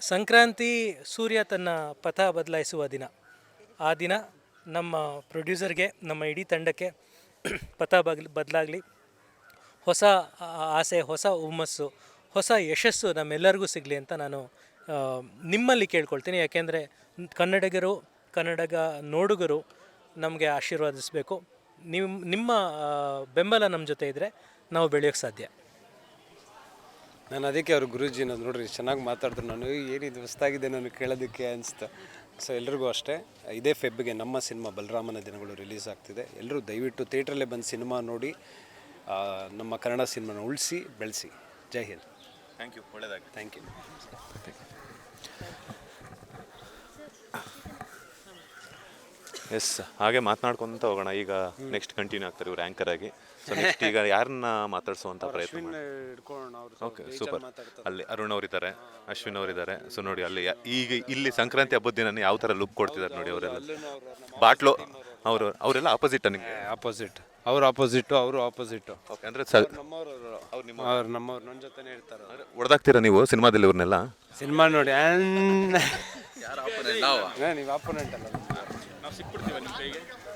ಸಂಕ್ರಾಂತಿ ಸೂರ್ಯ ತನ್ನ ಪಥ ಬದಲಾಯಿಸುವ ದಿನ. ಆ ದಿನ ನಮ್ಮ ಪ್ರೊಡ್ಯೂಸರ್ಗೆ, ನಮ್ಮ ಇಡೀ ತಂಡಕ್ಕೆ ಪಥ ಬದಲಾಗಲಿ, ಹೊಸ ಆಸೆ, ಹೊಸ ಹುಮ್ಮಸ್ಸು, ಹೊಸ ಯಶಸ್ಸು ನಮ್ಮೆಲ್ಲರಿಗೂ ಸಿಗಲಿ ಅಂತ ನಾನು ನಿಮ್ಮಲ್ಲಿ ಕೇಳ್ಕೊಳ್ತೀನಿ. ಯಾಕೆಂದರೆ ಕನ್ನಡಿಗರು, ಕನ್ನಡಗ ನೋಡುಗರು ನಮಗೆ ಆಶೀರ್ವಾದಿಸಬೇಕು. ನಿಮ್ಮ ಬೆಂಬಲ ನಮ್ಮ ಜೊತೆ ಇದ್ದರೆ ನಾವು ಬೆಳೆಯೋಕ್ಕೆ ಸಾಧ್ಯ. ನಾನು ಅದಕ್ಕೆ ಅವ್ರು ಗುರೂಜಿ ನಾನು ನೋಡ್ರಿ ಚೆನ್ನಾಗಿ ಮಾತಾಡಿದ್ರು. ನಾನು ಏನಿದು ಹೊಸ್ತಾಗಿದೆ ನನಗೆ ಕೇಳೋದಕ್ಕೆ ಅನಿಸ್ತು. ಸೊ ಎಲ್ರಿಗೂ ಅಷ್ಟೇ, ಇದೇ ಫೆಬ್ಗೆ ನಮ್ಮ ಸಿನಿಮಾ ಬಲರಾಮನ ದಿನಗಳು ರಿಲೀಸ್ ಆಗ್ತಿದೆ. ಎಲ್ಲರೂ ದಯವಿಟ್ಟು ಥಿಯೇಟ್ರಲ್ಲೇ ಬಂದು ಸಿನಿಮಾ ನೋಡಿ ನಮ್ಮ ಕನ್ನಡ ಸಿನಿಮಾನ ಉಳಿಸಿ ಬೆಳೆಸಿ. ಜೈ ಹಿಂದ್. Thank you. ಒಳ್ಳೆಯದಾಗಿ. Thank you. ಎಸ್, ಹಾಗೆ ಮಾತನಾಡ್ಕೊಂತ ಹೋಗೋಣ. ಈಗ ನೆಕ್ಸ್ಟ್ ಕಂಟಿನ್ಯೂ ಆಗ್ತಾರೆ ಇವ್ರು ಆ್ಯಂಕರ್ ಆಗಿ. ಸೊ ನೆಕ್ಸ್ಟ್ ಈಗ ಯಾರನ್ನ ಮಾತಾಡಿಸುವಂಥ ಪ್ರಯತ್ನ ಮಾಡಿ. Okay, super. ಅಲ್ಲಿ ಅರುಣ್ ಅವರಿದ್ದಾರೆ, ಅಶ್ವಿನ್ ಅವರಿದ್ದಾರೆ. ಸೊ ನೋಡಿ ಅಲ್ಲಿ ಈಗ ಇಲ್ಲಿ ಸಂಕ್ರಾಂತಿ ಹಬ್ಬದ ದಿನ ಯಾವ ಥರ ಲುಕ್ ಕೊಡ್ತಿದ್ದಾರೆ ನೋಡಿ. ಅವರೆಲ್ಲ ಬಾಟ್ಲು ಅವರೆಲ್ಲ ಆಪೋಸಿಟ್ ನಿಮಗೆ? ಆಪೋಸಿಟ್. ಅವ್ರು ಆಪೋಸಿಟ್ಟು, ಅವರು ಆಪೋಸಿಟ್ಟು. ಓಕೆ, ಅಂದರೆ ಅವ್ರು ನಮ್ಮವ್ರು ನನ್ನ ಜೊತೆನೇ ಇರ್ತಾರೆ. ಹೊಡೆದಾಗ್ತೀರಾ ನೀವು ಸಿನಿಮಾದಲ್ಲಿ ಇವ್ರನ್ನೆಲ್ಲ? ಸಿನಿಮಾ ನೋಡಿ ನೀವು ಆಪೋನೆಂಟ್ ಅಲ್ಲ,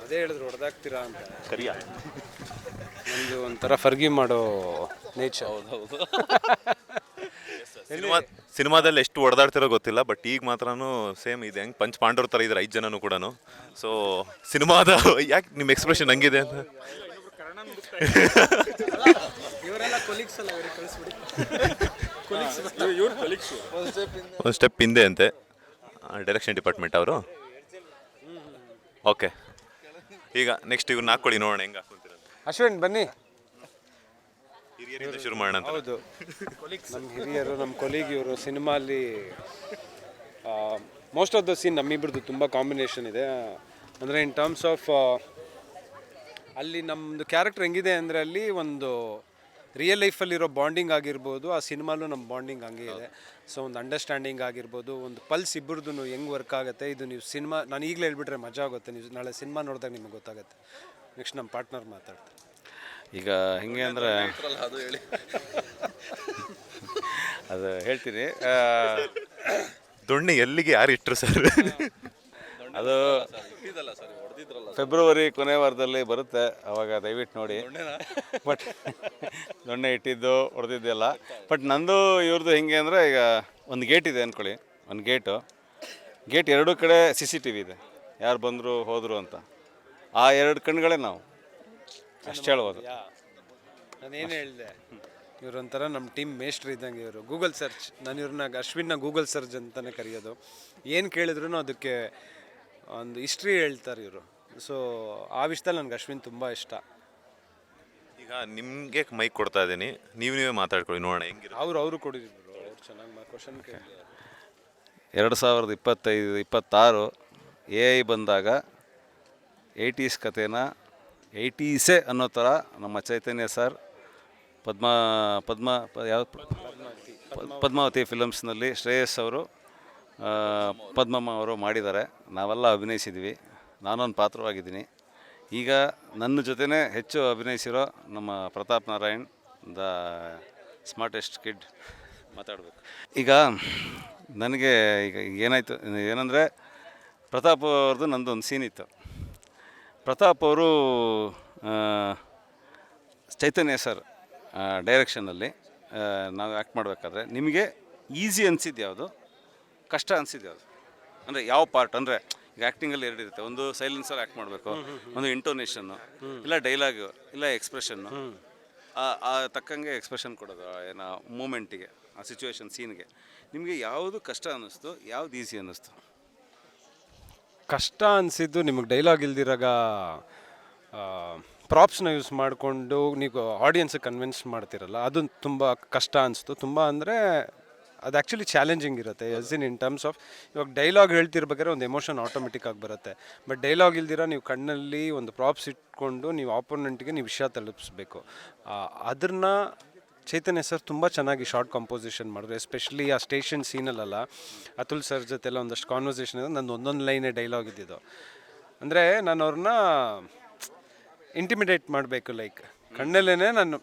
ಅದೇ ಹೇಳಿದ್ರು ಹೊಡೆದಾಗ್ತೀರಾ ಅಂತ. ಸರಿಯಾ? ನಮ್ಮದು ಒಂಥರ ಫರ್ಗಿ ಮಾಡೋ ನೇಚರ್. ಹೌದು. ಸಿನಿಮಾದಲ್ಲಿ ಎಷ್ಟು ಹೊಡೆದಾಡ್ತಿರೋ ಗೊತ್ತಿಲ್ಲ, ಬಟ್ ಈಗ ಮಾತ್ರನೂ ಸೇಮ್ ಇದೆ. ಹೆಂಗೆ ಪಂಚ್ ಪಾಂಡವ್ರ ಥರ ಇದ್ದಾರೆ 5 ಜನನೂ ಕೂಡ. ಸೊ ಸಿನಿಮಾದ ಯಾಕೆ ನಿಮ್ಮ ಎಕ್ಸ್ಪ್ರೆಷನ್ ಹಂಗಿದೆ ಅಂತ? ಒಂದು ಸ್ಟೆಪ್ ಹಿಂದೆ ಅಂತೆ ಡೈರೆಕ್ಷನ್ ಡಿಪಾರ್ಟ್ಮೆಂಟ್ ಅವರು. ಓಕೆ, ಈಗ ನೆಕ್ಸ್ಟ್ ಇವ್ರನ್ನ ಹಾಕ್ಕೊಳ್ಳಿ, ನೋಡೋಣ ಹೆಂಗೆ ಹಾಕ್ಕೊಂತೀರ. ಅಶ್ವಿನ್ ಬನ್ನಿ. ಹಿರಿಯರಿಂದ ಶುರು ಮಾಡೋಣ. ಹೌದು, ನಮ್ಮ ಹಿರಿಯರು, ನಮ್ಮ ಕೊಲೀಗ್ ಇವರು. ಸಿನಿಮಾಲಿ ಮೋಸ್ಟ್ ಆಫ್ ದ ಸೀನ್ ನಮ್ಮಿಬ್ರದ್ದು ತುಂಬ ಕಾಂಬಿನೇಷನ್ ಇದೆ. ಅಂದರೆ ಇನ್ ಟರ್ಮ್ಸ್ ಆಫ್ ಅಲ್ಲಿ ನಮ್ಮದು ಕ್ಯಾರೆಕ್ಟರ್ ಹೆಂಗಿದೆ ಅಂದರೆ, ಅಲ್ಲಿ ಒಂದು ರಿಯಲ್ ಲೈಫಲ್ಲಿರೋ ಬಾಂಡಿಂಗ್ ಆಗಿರ್ಬೋದು, ಆ ಸಿನಿಮಾಲು ನಮ್ಮ ಬಾಂಡಿಂಗ್ ಹಂಗೆ ಇದೆ. ಸೊ ಒಂದು ಅಂಡರ್ಸ್ಟ್ಯಾಂಡಿಂಗ್ ಆಗಿರ್ಬೋದು, ಒಂದು ಪಲ್ಸ್ ಇಬ್ಬರದ್ದು ಹೆಂಗೆ ವರ್ಕ್ ಆಗುತ್ತೆ. ಇದು ನೀವು ಸಿನಿಮಾ ನಾನು ಈಗಲೇ ಹೇಳ್ಬಿಟ್ರೆ ಮಜಾ ಆಗುತ್ತೆ, ನೀವು ನಾಳೆ ಸಿನಿಮಾ ನೋಡಿದಾಗ ನಿಮಗೆ ಗೊತ್ತಾಗುತ್ತೆ. ನೆಕ್ಸ್ಟ್ ನಮ್ಮ ಪಾರ್ಟ್ನರ್ ಮಾತಾಡ್ತಾರೆ. ಈಗ ಹೆಂಗೆ ಅಂದರೆ ಅದು ಹೇಳ್ತೀನಿ. ದೊಣ್ಣೆ ಎಲ್ಲಿಗೆ ಯಾರು ಇಟ್ಟರು ಸರ್? ಅದು ಫೆಬ್ರವರಿ ಕೊನೆ ವಾರದಲ್ಲಿ ಬರುತ್ತೆ, ಅವಾಗ ದಯವಿಟ್ಟು ನೋಡಿ. ಬಟ್ ದೊಣ್ಣೆ ಇಟ್ಟಿದ್ದು ಹೊಡೆದಿದ್ದೆಲ್ಲ. ಬಟ್ ನಂದು ಇವ್ರದ್ದು ಹೆಂಗೆ ಅಂದರೆ, ಈಗ ಒಂದು ಗೇಟ್ ಇದೆ ಅಂದ್ಕೊಳ್ಳಿ. ಒಂದು ಗೇಟ್ ಎರಡೂ ಕಡೆ CCTV ಇದೆ, ಯಾರು ಬಂದರು ಹೋದರು ಅಂತ. ಆ 2 ಕಣ್ಗಳೇ ನಾವು, ಅಷ್ಟು ಹೇಳ್ಬೋದು. ನಾನೇನು ಹೇಳಿದೆ, ಇವರೊಂಥರ ನಮ್ಮ ಟೀಮ್ ಮೇಸ್ಟ್ರ್ ಇದ್ದಂಗೆ. ಇವರು ಗೂಗಲ್ ಸರ್ಚ್, ನಾನು ಇವ್ರನ್ನ ಅಶ್ವಿನ್ನ ಗೂಗಲ್ ಸರ್ಚ್ ಅಂತಲೇ ಕರೆಯೋದು. ಏನು ಕೇಳಿದ್ರು ಅದಕ್ಕೆ ಒಂದು ಹಿಸ್ಟ್ರಿ ಹೇಳ್ತಾರೆ ಇವರು. ಸೊ ಆ ವಿಷಯದಲ್ಲಿ ನನಗೆ ಅಶ್ವಿನ್ ತುಂಬ ಇಷ್ಟ. ಈಗ ನಿಮಗೆ ಮೈಕ್ ಕೊಡ್ತಾ ಇದ್ದೀನಿ, ನೀವೇ ಮಾತಾಡ್ಕೊಳ್ಳಿ, ನೋಡೋಣ ಹೆಂಗಿರೋ. ಅವರು ಕೊಡಿದ್ರು, ಅವ್ರು ಚೆನ್ನಾಗಿ ಕ್ವಶನ್ ಕೇಳಿ. 2025-26 AI ಬಂದಾಗ 80s ಕಥೆನ 80ಸೇ ಅನ್ನೋ ಥರ ನಮ್ಮ ಚೈತನ್ಯ ಸರ್ ಪದ್ಮಾವತಿ ಫಿಲಮ್ಸ್ನಲ್ಲಿ ಶ್ರೇಯಸ್ ಅವರು, ಪದ್ಮಮ್ಮ ಅವರು ಮಾಡಿದ್ದಾರೆ. ನಾವೆಲ್ಲ ಅಭಿನಯಿಸಿದ್ವಿ, ನಾನೊಂದು ಪಾತ್ರವಾಗಿದ್ದೀನಿ. ಈಗ ನನ್ನ ಜೊತೆನೇ ಹೆಚ್ಚು ಅಭಿನಯಿಸಿರೋ ನಮ್ಮ Pratap Narayan, the smartest kid ಮಾತಾಡಬೇಕು. ಈಗ ನನಗೆ ಏನಾಯಿತು ಏನಂದರೆ, ಪ್ರತಾಪ್ ಅವ್ರದ್ದು ನಂದು ಒಂದು ಸೀನ್ ಇತ್ತು. ಪ್ರತಾಪ್ ಅವರು ಚೈತನ್ಯ ಸರ್ ಡೈರೆಕ್ಷನಲ್ಲಿ ನಾವು ಆ್ಯಕ್ಟ್ ಮಾಡಬೇಕಾದ್ರೆ ನಿಮಗೆ ಈಸಿ ಅನಿಸಿದ್ದು ಯಾವುದು, ಕಷ್ಟ ಅನಿಸಿದ್ದು ಯಾವುದು? ಅಂದರೆ ಯಾವ ಪಾರ್ಟ್? ಅಂದರೆ ಈಗ ಆ್ಯಕ್ಟಿಂಗಲ್ಲಿ 2 ಇರುತ್ತೆ. ಒಂದು ಸೈಲೆನ್ಸಲ್ಲಿ ಆ್ಯಕ್ಟ್ ಮಾಡಬೇಕು, ಒಂದು ಇಂಟೋನೇಷನ್ನು, ಇಲ್ಲ ಡೈಲಾಗು, ಇಲ್ಲ ಎಕ್ಸ್ಪ್ರೆಷನ್ನು. ಆ ತಕ್ಕಂಗೆ ಎಕ್ಸ್ಪ್ರೆಷನ್ ಕೊಡೋದು ಏನೋ ಮೂಮೆಂಟಿಗೆ, ಆ ಸಿಚುವೇಶನ್ ಸೀನ್ಗೆ. ನಿಮಗೆ ಯಾವುದು ಕಷ್ಟ ಅನ್ನಿಸ್ತು, ಯಾವ್ದು ಈಸಿ ಅನ್ನಿಸ್ತು? ಕಷ್ಟ ಅನಿಸಿದ್ದು ನಿಮಗೆ ಡೈಲಾಗ್ ಇಲ್ದಿರಾಗ ಪ್ರಾಪ್ಸ್ನ ಯೂಸ್ ಮಾಡಿಕೊಂಡು ನೀವು ಆಡಿಯನ್ಸಿಗೆ ಕನ್ವಿನ್ಸ್ ಮಾಡ್ತಿರಲ್ಲ, ಅದು ತುಂಬ ಕಷ್ಟ ಅನಿಸ್ತು. ತುಂಬ ಅಂದರೆ ಅದು ಆ್ಯಕ್ಚುಲಿ ಚಾಲೆಂಜಿಂಗ್ ಇರುತ್ತೆ. ಇನ್ ಟರ್ಮ್ಸ್ ಆಫ್ ಇವಾಗ ಡೈಲಾಗ್ ಹೇಳ್ತಿರ್ಬೇಕಾದ್ರೆ ಒಂದು ಎಮೋಷನ್ ಆಟೋಮೆಟಿಕ್ಕಾಗಿ ಬರುತ್ತೆ. ಬಟ್ ಡೈಲಾಗ್ ಇಲ್ದಿರ ನೀವು ಕಣ್ಣಲ್ಲಿ ಒಂದು ಪ್ರಾಪ್ಸ್ ಇಟ್ಕೊಂಡು ನೀವು ಆಪೋನೆಂಟ್ಗೆ ನೀವು ವಿಷಯ ತಲುಪಿಸ್ಬೇಕು. ಅದನ್ನು ಚೈತನ್ಯ ಸರ್ ತುಂಬ ಚೆನ್ನಾಗಿ ಶಾರ್ಟ್ ಕಂಪೋಸಿಷನ್ ಮಾಡಿದ್ರು. ಎಸ್ಪೆಷಲಿ ಆ ಸ್ಟೇಷನ್ ಸೀನಲ್ಲ, ಅತುಲ್ ಸರ್ ಜೊತೆಲ್ಲ ಒಂದಷ್ಟು ಕಾನ್ವರ್ಸೇಷನ್ ಇದೆ. ನಂದು ಒಂದೊಂದು ಲೈನೇ ಡೈಲಾಗ್ ಇದ್ದಿದ್ದು. ಅಂದರೆ ನಾನು ಅವ್ರನ್ನ ಇಂಟಿಮಿಡೇಟ್ ಮಾಡಬೇಕು, ಲೈಕ್ ಕಣ್ಣಲ್ಲೇ ನಾನು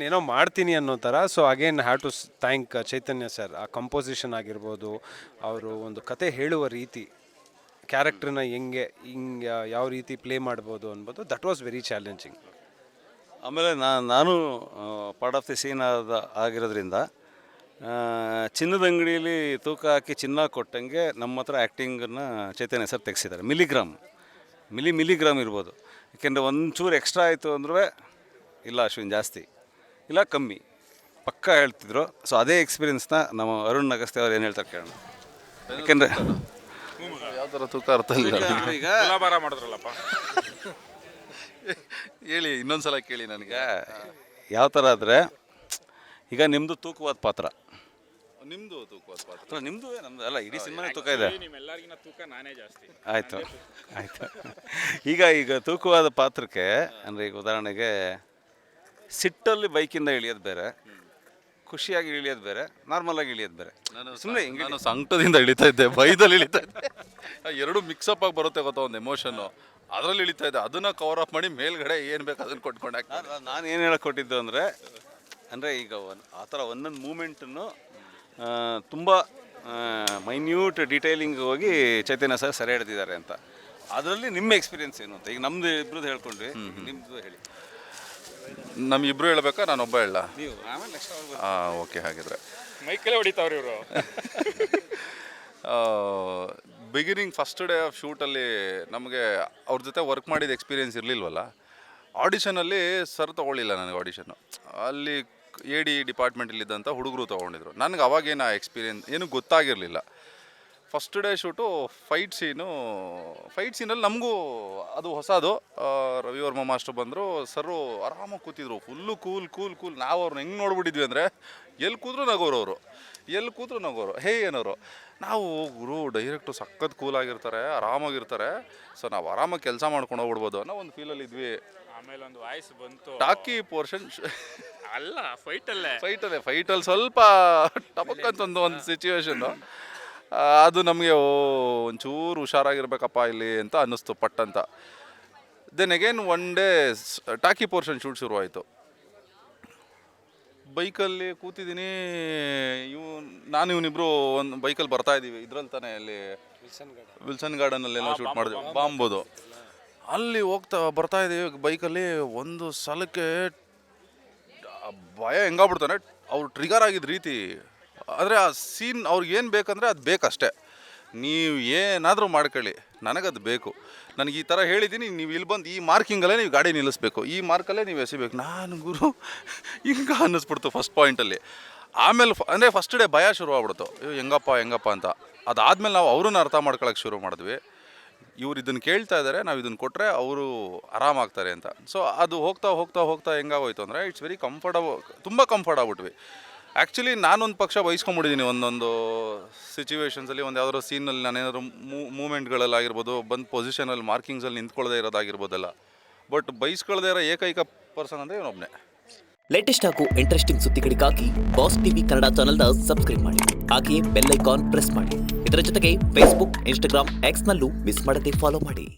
ಏನೋ ಮಾಡ್ತೀನಿ ಅನ್ನೋ ಥರ. So again have to thank Chaitanya sir. ಆ ಕಂಪೋಸಿಷನ್ ಆಗಿರ್ಬೋದು, ಅವರು ಒಂದು ಕತೆ ಹೇಳುವ ರೀತಿ, ಕ್ಯಾರೆಕ್ಟ್ರನ್ನ ಹಿಂಗೆ ಯಾವ ರೀತಿ ಪ್ಲೇ ಮಾಡ್ಬೋದು ಅನ್ಬೋದು, ದಟ್ ವಾಸ್ ವೆರಿ ಚಾಲೆಂಜಿಂಗ್. ಆಮೇಲೆ ನಾನು ಪಾರ್ಟ್ ಆಫ್ ದಿ ಸೀನ್ ಆಗಿರೋದ್ರಿಂದ ಚಿನ್ನದ ಅಂಗಡಿಯಲ್ಲಿ ತೂಕ ಹಾಕಿ ಚಿನ್ನ ಕೊಟ್ಟಂಗೆ ನಮ್ಮ ಹತ್ರ ಆ್ಯಕ್ಟಿಂಗನ್ನು ಚೈತನ್ಯ ಸರ್ ತೆಗೆಸಿದ್ದಾರೆ. ಮಿಲಿಗ್ರಾಮ್ ಇರ್ಬೋದು. ಯಾಕೆಂದರೆ ಒಂಚೂರು ಎಕ್ಸ್ಟ್ರಾ ಆಯಿತು ಅಂದ್ರೂ ಇಲ್ಲ ಅಶ್ವಿನ್ ಜಾಸ್ತಿ, ಇಲ್ಲ ಕಮ್ಮಿ, ಪಕ್ಕ ಹೇಳ್ತಿದ್ರು. ಸೊ ಅದೇ ಎಕ್ಸ್ಪೀರಿಯನ್ಸ್ನ ನಮ್ಮ ಅರುಣ್ ಅಗಸ್ತ್ಯ ಅವ್ರು ಏನು ಹೇಳ್ತಾರೆ ಕೇಳೋಣ. ಯಾಕೆಂದರೆ ಯಾವ ಥರ ತೂಕ ಅರ್ಥ ಇಲ್ಲ ಈಗ ತುಲಾಭಾರ ಮಾಡಿದ್ರಲ್ಲಪ್ಪ ಹೇಳಿ ಇನ್ನೊಂದ್ಸಲ ಕೇಳಿ ನನಗೆ. ಯಾವ ಥರ ಅಂದರೆ, ಈಗ ನಿಮ್ಮದು ತೂಕವಾದ ಪಾತ್ರ, ನಿಮ್ದು ತೂಕವಾದ ಪಾತ್ರ. ಅಥವಾ ನಿಮ್ಮದು ನಮ್ಮದು ಅಲ್ಲ, ಇಡೀ ಸಿನಿಮಾನೇ ತೂಕ ಇದೆ. ನಿಮ್ಮೆಲ್ಲರಿಗಿನ ತೂಕ ನಾನೇ ಜಾಸ್ತಿ. ಆಯಿತು. ಈಗ ತೂಕವಾದ ಪಾತ್ರಕ್ಕೆ ಅಂದರೆ, ಈಗ ಉದಾಹರಣೆಗೆ ಸಿಟ್ಟಲ್ಲಿ ಬೈಕಿಂದ ಇಳಿಯೋದು ಬೇರೆ, ಖುಷಿಯಾಗಿ ಇಳಿಯೋದು ಬೇರೆ, ನಾರ್ಮಲಾಗಿ ಇಳಿಯೋದು ಬೇರೆ. ಸುಮ್ಮನೆ ಹಿಂಗೆ ನಾನು ಸಂಕಟದಿಂದ ಇಳಿತಾ ಇದ್ದೆ, ಬೈದಲ್ಲಿ ಇಳಿತಾ ಇದ್ದೆ. ಎರಡು ಮಿಕ್ಸಪ್ ಆಗಿ ಬರುತ್ತೆ ಗೊತ್ತಾ, ಒಂದು ಎಮೋಷನ್ನು, ಅದರಲ್ಲಿ ಇಳಿತಾ ಇದ್ದೆ. ಅದನ್ನು ಕವರ್ ಅಪ್ ಮಾಡಿ ಮೇಲ್ಗಡೆ ಏನು ಬೇಕು ಅದನ್ನು ಕೊಟ್ಕೊಂಡು ಹಾಕ್ತಾರೆ. ನಾನು ಏನು ಹೇಳಕ್ಕೆ ಕೊಟ್ಟಿದ್ದು ಅಂದರೆ ಈಗ ಆ ಥರ ಒಂದೊಂದು ಮೂಮೆಂಟನ್ನು ತುಂಬ ಮೈನ್ಯೂಟ್ ಡೀಟೇಲಿಂಗ್ ಹೋಗಿ ಚೈತನ್ಯ ಸರ್ ಸೆರೆ ಹಿಡಿದಿದ್ದಾರೆ ಅಂತ. ಅದರಲ್ಲಿ ನಿಮ್ಮ ಎಕ್ಸ್ಪೀರಿಯನ್ಸ್ ಏನು ಅಂತ, ಈಗ ನಮ್ಮದು ಇಬ್ಬರದ್ದು ಹೇಳ್ಕೊಂಡ್ವಿ, ನಿಮ್ಮದು ಹೇಳಿ. ನಮ್ಮಿಬ್ರು ಹೇಳ್ಬೇಕಾ, ನಾನೊಬ್ಬ ಹೇಳ? ನೀವು ಆಮೇಲೆ ನೆಕ್ಸ್ಟ್ ಓಕೆ. ಹಾಗಿದ್ರೆ ಮೈಕಲ್ಲೇ ಹೊಡಿತಾವ್ರಿ ಇವರು. ಬಿಗಿನಿಂಗ್ ಫಸ್ಟ್ ಡೇ ಆಫ್ ಶೂಟಲ್ಲಿ ನಮಗೆ ಅವ್ರ ಜೊತೆ ವರ್ಕ್ ಮಾಡಿದ ಎಕ್ಸ್ಪೀರಿಯೆನ್ಸ್ ಇರಲಿಲ್ವಲ್ಲ. ಆಡಿಷನಲ್ಲಿ ಸರ್ ತೊಗೊಳ್ಳಿಲ್ಲ ನನಗೆ ಆಡಿಷನ್ನು. ಅಲ್ಲಿ ಡಿಪಾರ್ಟ್ಮೆಂಟಲ್ಲಿದ್ದಂಥ ಹುಡುಗರು ತೊಗೊಂಡಿದ್ರು. ನನಗೆ ಅವಾಗೇನು ಆ ಎಕ್ಸ್ಪೀರಿಯೆನ್ಸ್ ಏನೂ ಗೊತ್ತಾಗಿರಲಿಲ್ಲ. ಫಸ್ಟ್ ಡೇ ಶೂಟು ಫೈಟ್ ಸೀನಲ್ಲಿ ನಮಗೂ ಅದು ಹೊಸದು. ರವಿವರ್ಮ ಮಾಸ್ಟರ್ ಬಂದರು, ಸರು ಆರಾಮಾಗಿ ಕೂತಿದ್ರು, ಫುಲ್ಲು ಕೂಲ್. ನಾವು ಅವ್ರನ್ನ ಹೆಂಗೆ ನೋಡ್ಬಿಟ್ಟಿದ್ವಿ ಅಂದರೆ, ಎಲ್ಲಿ ಕೂತ್ರು ನಗೋರು, ಹೇ ಏನೋರು. ನಾವು ಗುರು ಡೈರೆಕ್ಟು ಸಖತ್ ಕೂಲಾಗಿರ್ತಾರೆ, ಆರಾಮಾಗಿರ್ತಾರೆ, ಸೊ ನಾವು ಆರಾಮಾಗಿ ಕೆಲಸ ಮಾಡ್ಕೊಂಡು ಹೋಗ್ಬಿಡ್ಬೋದು ಅನ್ನೋ ಒಂದು ಫೀಲಲ್ಲಿ ಇದ್ವಿ. ಆಮೇಲೆ ಒಂದು ವಾಯ್ಸ್ ಬಂತು, ಟಾಕಿ ಪೋರ್ಷನ್ ಅಲ್ಲ ಫೈಟಲ್ಲಿ ಸ್ವಲ್ಪ ಟಪಕ್ ಅಂತ ಒಂದು ಸಿಚುವೇಶನ್ನು. ಅದು ನಮಗೆ ಒಂಚೂರು ಹುಷಾರಾಗಿರ್ಬೇಕಪ್ಪ ಇಲ್ಲಿ ಅಂತ ಅನ್ನಿಸ್ತು ಪಟ್ ಅಂತ. Then again one day talkie portion shoot ಶುರುವಾಯಿತು. ಬೈಕಲ್ಲಿ ಕೂತಿದ್ದೀನಿ, ನಾನು ಇವನಿಬ್ರು ಒಂದು ಬೈಕಲ್ಲಿ ಬರ್ತಾ ಇದ್ದೀವಿ. ಇದ್ರಲ್ಲಿ ತಾನೇ ಅಲ್ಲಿ ವಿಲ್ಸನ್ ಗಾರ್ಡನಲ್ಲೆಲ್ಲ ಶೂಟ್ ಮಾಡಿದ್ವಿ, ಬಾಂಬೋದು. ಅಲ್ಲಿ ಬರ್ತಾ ಇದ್ದೀವಿ ಬೈಕಲ್ಲಿ. ಒಂದು ಸಲಕ್ಕೆ ಭಯ ಹೆಂಗಾಗ್ಬಿಡ್ತಾನೆ, ಅವ್ರು ಟ್ರಿಗರ್ ಆಗಿದ್ದ ರೀತಿ. ಆದರೆ ಆ ಸೀನ್ ಅವ್ರಿಗೆ ಏನು ಬೇಕಂದರೆ ಅದು ಬೇಕಷ್ಟೇ. ನೀವು ಏನಾದರೂ ಮಾಡ್ಕೊಳ್ಳಿ, ನನಗದು ಬೇಕು. ನನಗೆ ಈ ಥರ ಹೇಳಿದ್ದೀನಿ, ನೀವು ಇಲ್ಲಿ ಬಂದು ಈ ಮಾರ್ಕಿಂಗಲ್ಲೇ ನೀವು ಗಾಡಿ ನಿಲ್ಲಿಸ್ಬೇಕು, ಈ ಮಾರ್ಕಲ್ಲೇ ನೀವು ಎಸಿಬೇಕು. ನಾನು ಗುರು ಹಿಂಗೆ ಅನ್ನಿಸ್ಬಿಡ್ತು ಫಸ್ಟ್ ಪಾಯಿಂಟಲ್ಲಿ. ಆಮೇಲೆ ಅಂದರೆ ಫಸ್ಟ್ ಡೇ ಭಯ ಶುರು ಆಗ್ಬಿಡ್ತು, ಹೆಂಗಪ್ಪ ಅಂತ. ಅದಾದಮೇಲೆ ನಾವು ಅವ್ರನ್ನ ಅರ್ಥ ಮಾಡ್ಕೊಳಕ್ಕೆ ಶುರು ಮಾಡಿದ್ವಿ. ಇವ್ರು ಇದನ್ನು ಕೇಳ್ತಾ ಇದ್ದಾರೆ, ನಾವು ಇದನ್ನು ಕೊಟ್ಟರೆ ಅವರು ಆರಾಮಾಗ್ತಾರೆ ಅಂತ. ಸೊ ಅದು ಹೋಗ್ತಾ ಹೆಂಗಾಗೋಯ್ತು ಅಂದರೆ, ಇಟ್ಸ್ ವೆರಿ ತುಂಬ ಕಂಫರ್ಟ್ ಆಗ್ಬಿಟ್ವಿ. ಆ್ಯಕ್ಚುಲಿ ನಾನೊಂದು ಪಕ್ಷ ಬೈಸ್ಕೊಂಬಿಟ್ಟಿದ್ದೀನಿ ಒಂದೊಂದು ಸಿಚುವೇಶನ್ಸಲ್ಲಿ. ಒಂದು ಯಾವ್ದಾದ್ರು ಸೀನಲ್ಲಿ ನಾನೇನಾದ್ರು ಮೂಮೆಂಟ್ಗಳಲ್ಲಾಗಿರ್ಬೋದು, ಬಂದು ಪೊಸಿಷನಲ್ಲಿ ಮಾರ್ಕಿಂಗ್ಸಲ್ಲಿ ನಿಂತ್ಕೊಳ್ಳದೆ ಇರೋದಾಗಿರ್ಬೋದಲ್ಲ. ಬಟ್ ಬೈಸ್ಕೊಳ್ಳದೆ ಇರೋ ಏಕೈಕ ಪರ್ಸನ್ ಅಂದರೆ ಇವನೊಬ್ಬನೇ. ಲೇಟೆಸ್ಟ್ ಹಾಗೂ ಇಂಟ್ರೆಸ್ಟಿಂಗ್ ಸುದ್ದಿಗಳಿಗಾಗಿ ಬಾಸ್ ಟಿವಿ ಕನ್ನಡ ಚಾನೆಲ್ನ ಸಬ್ಸ್ಕ್ರೈಬ್ ಮಾಡಿ. ಹಾಗೆಯೇ ಬೆಲ್ ಐಕಾನ್ ಪ್ರೆಸ್ ಮಾಡಿ. ಇದರ ಜೊತೆಗೆ ಫೇಸ್ಬುಕ್, ಇನ್ಸ್ಟಾಗ್ರಾಮ್, ಎಕ್ಸ್ನಲ್ಲೂ ಮಿಸ್ ಮಾಡದೆ ಫಾಲೋ ಮಾಡಿ.